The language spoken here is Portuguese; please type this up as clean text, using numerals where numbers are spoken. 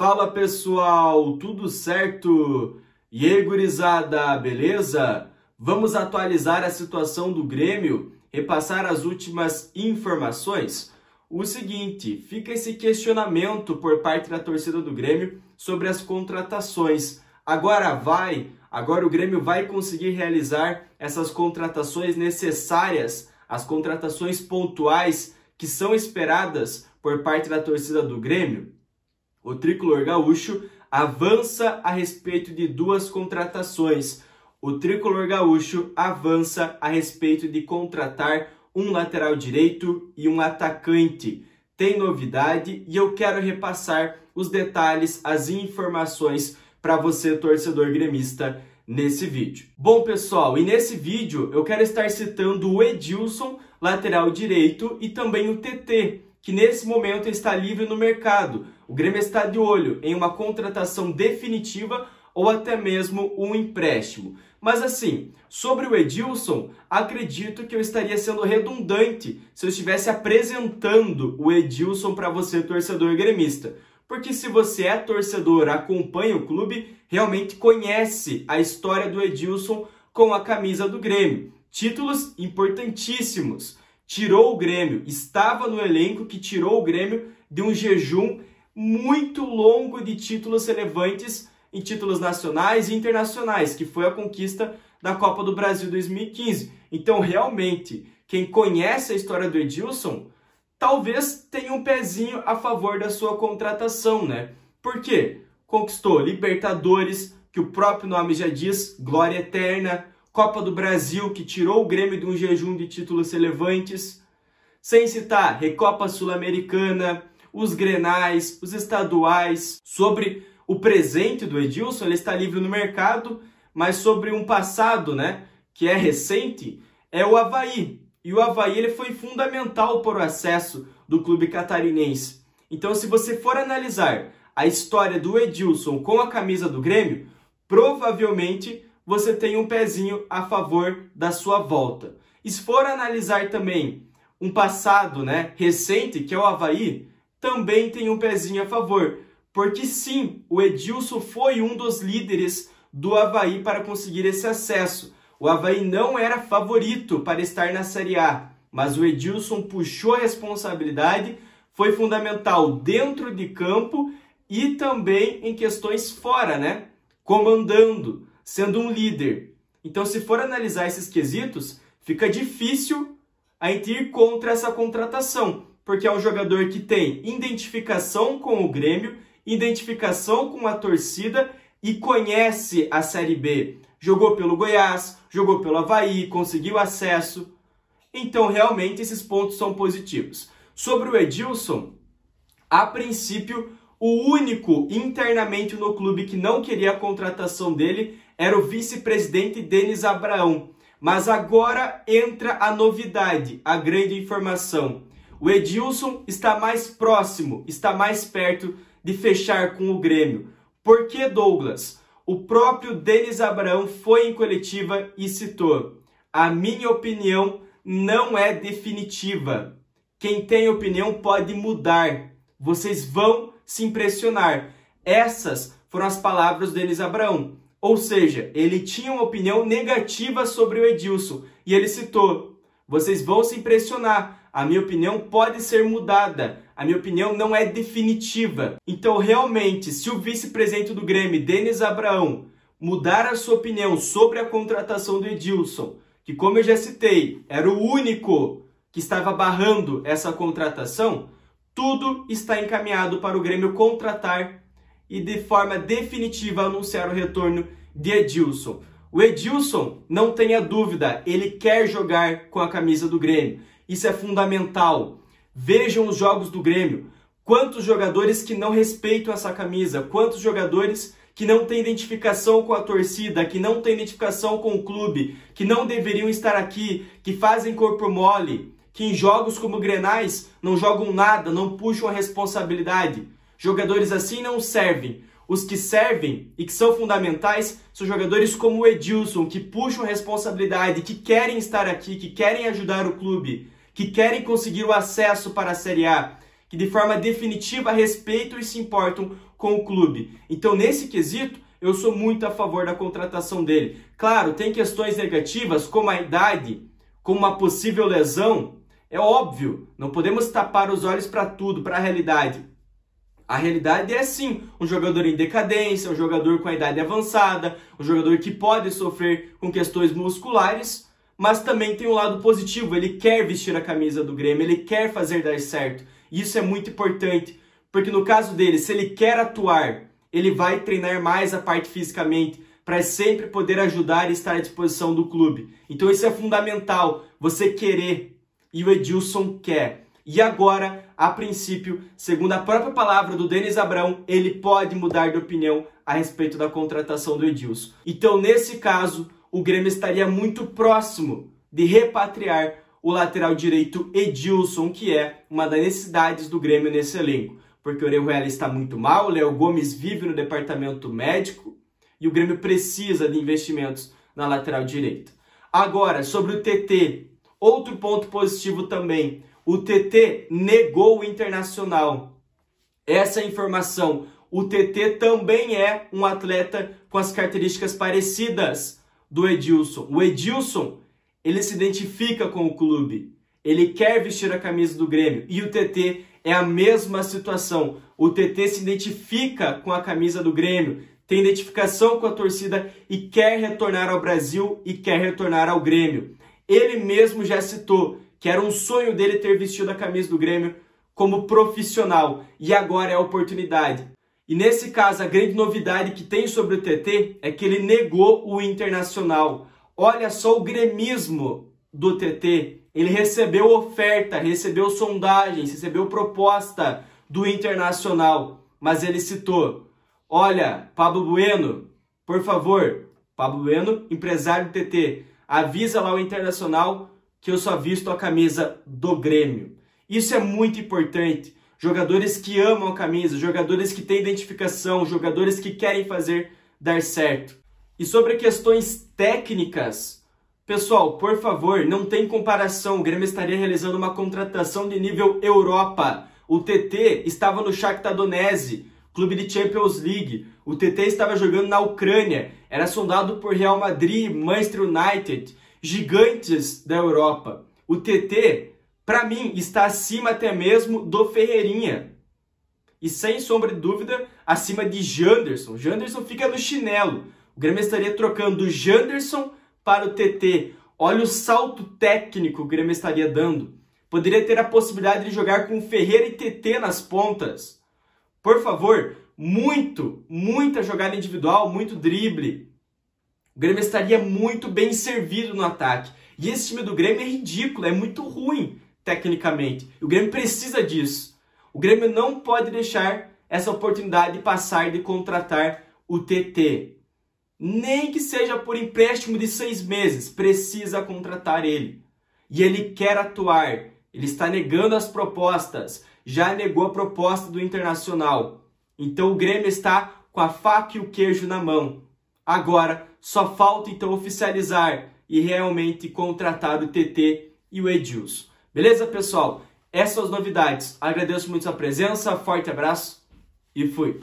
Fala pessoal, tudo certo? E aí gurizada, beleza? Vamos atualizar a situação do Grêmio, repassar as últimas informações? O seguinte, fica esse questionamento por parte da torcida do Grêmio sobre as contratações. Agora o Grêmio vai conseguir realizar essas contratações necessárias, as contratações pontuais que são esperadas por parte da torcida do Grêmio? O tricolor gaúcho avança a respeito de duas contratações. O tricolor gaúcho avança a respeito de contratar um lateral direito e um atacante. Tem novidade e eu quero repassar os detalhes, as informações para você, torcedor gremista, nesse vídeo. Bom, pessoal, e nesse vídeo eu quero estar citando o Edilson, lateral direito, e também o TT, que nesse momento está livre no mercado. O Grêmio está de olho em uma contratação definitiva ou até mesmo um empréstimo. Mas assim, sobre o Edilson, acredito que eu estaria sendo redundante se eu estivesse apresentando o Edilson para você, torcedor gremista. Porque se você é torcedor, acompanha o clube, realmente conhece a história do Edilson com a camisa do Grêmio. Títulos importantíssimos. Tirou o Grêmio, estava no elenco que tirou o Grêmio de um jejum muito longo de títulos relevantes em títulos nacionais e internacionais, que foi a conquista da Copa do Brasil 2015. Então, realmente, quem conhece a história do Edilson, talvez tenha um pezinho a favor da sua contratação, né? Por quê? Conquistou Libertadores, que o próprio nome já diz, glória eterna, Copa do Brasil, que tirou o Grêmio de um jejum de títulos relevantes, sem citar Recopa Sul-Americana, os Grenais, os estaduais. Sobre o presente do Edilson, ele está livre no mercado, mas sobre um passado, né, que é recente, é o Avaí. E o Avaí ele foi fundamental para o acesso do clube catarinense. Então, se você for analisar a história do Edilson com a camisa do Grêmio, provavelmente você tem um pezinho a favor da sua volta. E se for analisar também um passado, né, recente, que é o Avaí, também tem um pezinho a favor. Porque sim, o Edilson foi um dos líderes do Avaí para conseguir esse acesso. O Avaí não era favorito para estar na Série A, mas o Edilson puxou a responsabilidade, foi fundamental dentro de campo e também em questões fora, né? Comandando, sendo um líder. Então, se for analisar esses quesitos, fica difícil a gente ir contra essa contratação, porque é um jogador que tem identificação com o Grêmio, identificação com a torcida e conhece a Série B. Jogou pelo Goiás, jogou pelo Avaí, conseguiu acesso. Então, realmente, esses pontos são positivos. Sobre o Edilson, a princípio, o único internamente no clube que não queria a contratação dele era o vice-presidente Denis Abraão. Mas agora entra a novidade, a grande informação. O Edilson está mais próximo, está mais perto de fechar com o Grêmio. Por que, Douglas? O próprio Denis Abraão foi em coletiva e citou: a minha opinião não é definitiva. Quem tem opinião pode mudar. Vocês vão se impressionar. Essas foram as palavras do Denis Abraão. Ou seja, ele tinha uma opinião negativa sobre o Edilson. E ele citou: vocês vão se impressionar. A minha opinião pode ser mudada. A minha opinião não é definitiva. Então, realmente, se o vice-presidente do Grêmio, Denis Abraão, mudar a sua opinião sobre a contratação do Edilson, que, como eu já citei, era o único que estava barrando essa contratação, tudo está encaminhado para o Grêmio contratar e, de forma definitiva, anunciar o retorno de Edilson. O Edilson, não tenha dúvida, ele quer jogar com a camisa do Grêmio. Isso é fundamental. Vejam os jogos do Grêmio. Quantos jogadores que não respeitam essa camisa, quantos jogadores que não têm identificação com a torcida, que não têm identificação com o clube, que não deveriam estar aqui, que fazem corpo mole, que em jogos como Grenais não jogam nada, não puxam a responsabilidade. Jogadores assim não servem. Os que servem e que são fundamentais são jogadores como o Edilson, que puxam responsabilidade, que querem estar aqui, que querem ajudar o clube, que querem conseguir o acesso para a Série A, que de forma definitiva respeitam e se importam com o clube. Então, nesse quesito, eu sou muito a favor da contratação dele. Claro, tem questões negativas, como a idade, como uma possível lesão. É óbvio, não podemos tapar os olhos para tudo, para a realidade. A realidade é sim, um jogador em decadência, um jogador com a idade avançada, um jogador que pode sofrer com questões musculares, mas também tem um lado positivo, ele quer vestir a camisa do Grêmio, ele quer fazer dar certo. Isso é muito importante, porque no caso dele, se ele quer atuar, ele vai treinar mais a parte fisicamente, para sempre poder ajudar e estar à disposição do clube. Então isso é fundamental, você querer, e o Edilson quer. E agora, a princípio, segundo a própria palavra do Denis Abrão, ele pode mudar de opinião a respeito da contratação do Edilson. Então, nesse caso, o Grêmio estaria muito próximo de repatriar o lateral direito Edilson, que é uma das necessidades do Grêmio nesse elenco. Porque o Orejuela está muito mal, o Léo Gomes vive no departamento médico e o Grêmio precisa de investimentos na lateral direita. Agora, sobre o TT, outro ponto positivo também. O TT negou o Internacional. Essa informação, o TT também é um atleta com as características parecidas do Edilson. O Edilson, ele se identifica com o clube. Ele quer vestir a camisa do Grêmio. E o TT é a mesma situação. O TT se identifica com a camisa do Grêmio, tem identificação com a torcida e quer retornar ao Brasil e quer retornar ao Grêmio. Ele mesmo já citou que era um sonho dele ter vestido a camisa do Grêmio como profissional, e agora é a oportunidade. E nesse caso, a grande novidade que tem sobre o TT é que ele negou o Internacional. Olha só o gremismo do TT. Ele recebeu oferta, recebeu sondagens, recebeu proposta do Internacional, mas ele citou: olha, Pablo Bueno, por favor, Pablo Bueno, empresário do TT, avisa lá o Internacional que eu só visto a camisa do Grêmio. Isso é muito importante. Jogadores que amam a camisa, jogadores que têm identificação, jogadores que querem fazer dar certo. E sobre questões técnicas, pessoal, por favor, não tem comparação. O Grêmio estaria realizando uma contratação de nível Europa. O TT estava no Shakhtar Donetsk, clube de Champions League. O TT estava jogando na Ucrânia, era sondado por Real Madrid, Manchester United, gigantes da Europa. O TT, para mim, está acima até mesmo do Ferreirinha. E sem sombra de dúvida, acima de Janderson. Janderson fica no chinelo. O Grêmio estaria trocando do Janderson para o TT. Olha o salto técnico que o Grêmio estaria dando. Poderia ter a possibilidade de jogar com Ferreira e TT nas pontas. Por favor, muita jogada individual, muito drible. O Grêmio estaria muito bem servido no ataque. E esse time do Grêmio é ridículo, é muito ruim tecnicamente. O Grêmio precisa disso. O Grêmio não pode deixar essa oportunidade de passar de contratar o TT. Nem que seja por empréstimo de 6 meses, precisa contratar ele. E ele quer atuar. Ele está negando as propostas. Já negou a proposta do Internacional. Então o Grêmio está com a faca e o queijo na mão. Agora, só falta então oficializar e realmente contratar o TT e o Edilson. Beleza, pessoal? Essas são as novidades. Agradeço muito a sua presença, forte abraço e fui!